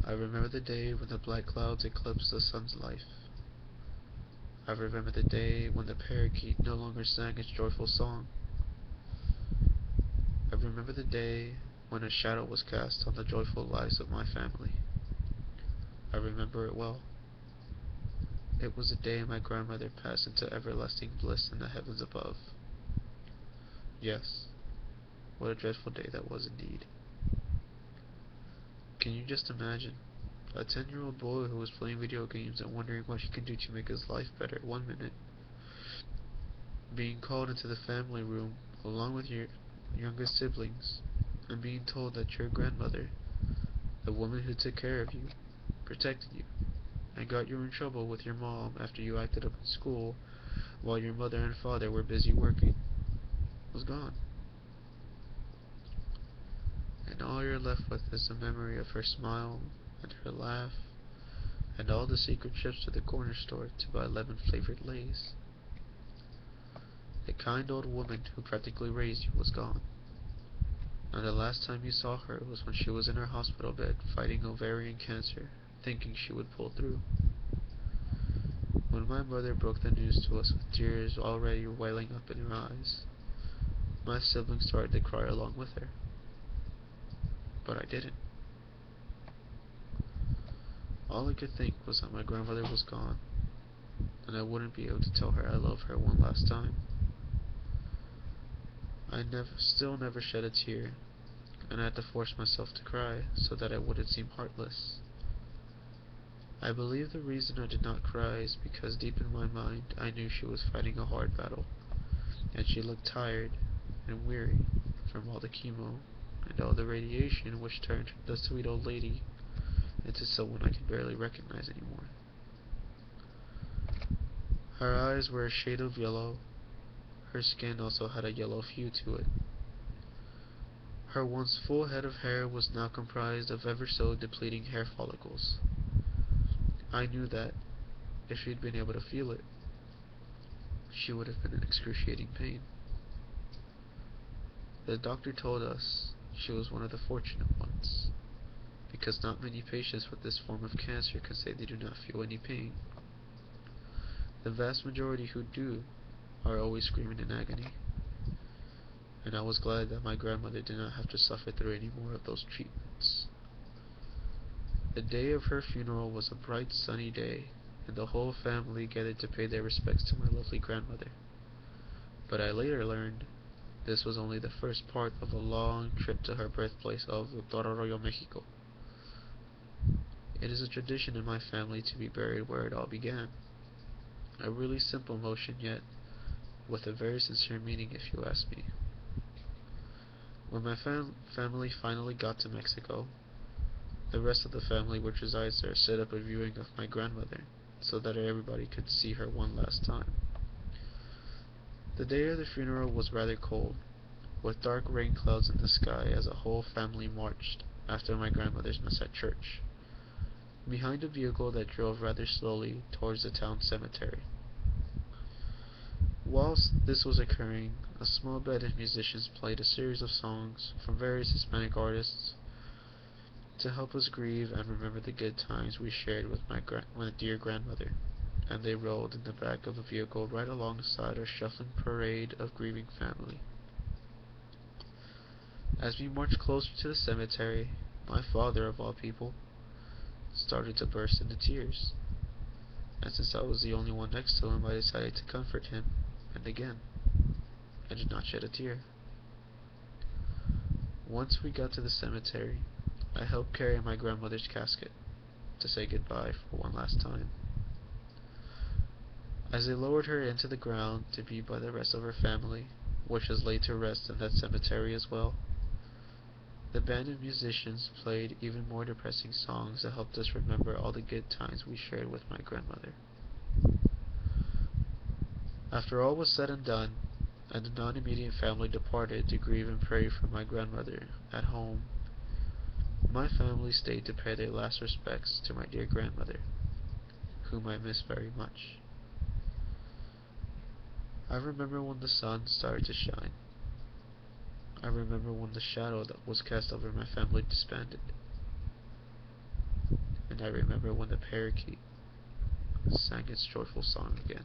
I remember the day when the black clouds eclipsed the sun's life. I remember the day when the parakeet no longer sang its joyful song. I remember the day when a shadow was cast on the joyful lives of my family. I remember it well. It was the day my grandmother passed into everlasting bliss in the heavens above. Yes, what a dreadful day that was indeed. Can you just imagine? A 10-year-old boy who was playing video games and wondering what he can do to make his life better one minute, being called into the family room along with your youngest siblings, and being told that your grandmother, the woman who took care of you, protected you, and got you in trouble with your mom after you acted up in school while your mother and father were busy working, was gone. And all you're left with is the memory of her smile and her laugh and all the secret trips to the corner store to buy lemon-flavored Lays. The kind old woman who practically raised you was gone, and the last time you saw her was when she was in her hospital bed fighting ovarian cancer, thinking she would pull through. When my mother broke the news to us with tears already welling up in her eyes, my siblings started to cry along with her. But I didn't. All I could think was that my grandmother was gone, and I wouldn't be able to tell her I love her one last time. I still never shed a tear, and I had to force myself to cry so that I wouldn't seem heartless. I believe the reason I did not cry is because deep in my mind I knew she was fighting a hard battle, and she looked tired and weary from all the chemo and all the radiation, which turned the sweet old lady into someone I could barely recognize anymore. Her eyes were a shade of yellow. Her skin also had a yellow hue to it. Her once full head of hair was now comprised of ever so depleting hair follicles. I knew that, if she'd been able to feel it, she would have been in excruciating pain. The doctor told us she was one of the fortunate ones, because not many patients with this form of cancer can say they do not feel any pain. The vast majority who do are always screaming in agony, and I was glad that my grandmother did not have to suffer through any more of those treatments. The day of her funeral was a bright sunny day, and the whole family gathered to pay their respects to my lovely grandmother. But I later learned this was only the first part of a long trip to her birthplace of Doctor Arroyo, Mexico. It is a tradition in my family to be buried where it all began. A really simple motion, yet with a very sincere meaning, if you ask me. When my family finally got to Mexico, the rest of the family which resides there set up a viewing of my grandmother, so that everybody could see her one last time. The day of the funeral was rather cold, with dark rain clouds in the sky as a whole family marched after my grandmother's mass at church, behind a vehicle that drove rather slowly towards the town cemetery. Whilst this was occurring, a small band of musicians played a series of songs from various Hispanic artists to help us grieve and remember the good times we shared with my dear grandmother, and they rolled in the back of a vehicle right alongside our shuffling parade of grieving family. As we marched closer to the cemetery, my father, of all people, started to burst into tears, and since I was the only one next to him, I decided to comfort him, and again, I did not shed a tear. Once we got to the cemetery, I helped carry my grandmother's casket to say goodbye for one last time. As they lowered her into the ground to be by the rest of her family, which was laid to rest in that cemetery as well, the band of musicians played even more depressing songs that helped us remember all the good times we shared with my grandmother. After all was said and done, and the non-immediate family departed to grieve and pray for my grandmother at home, my family stayed to pay their last respects to my dear grandmother, whom I miss very much. I remember when the sun started to shine. I remember when the shadow that was cast over my family disbanded. And I remember when the parakeet sang its joyful song again.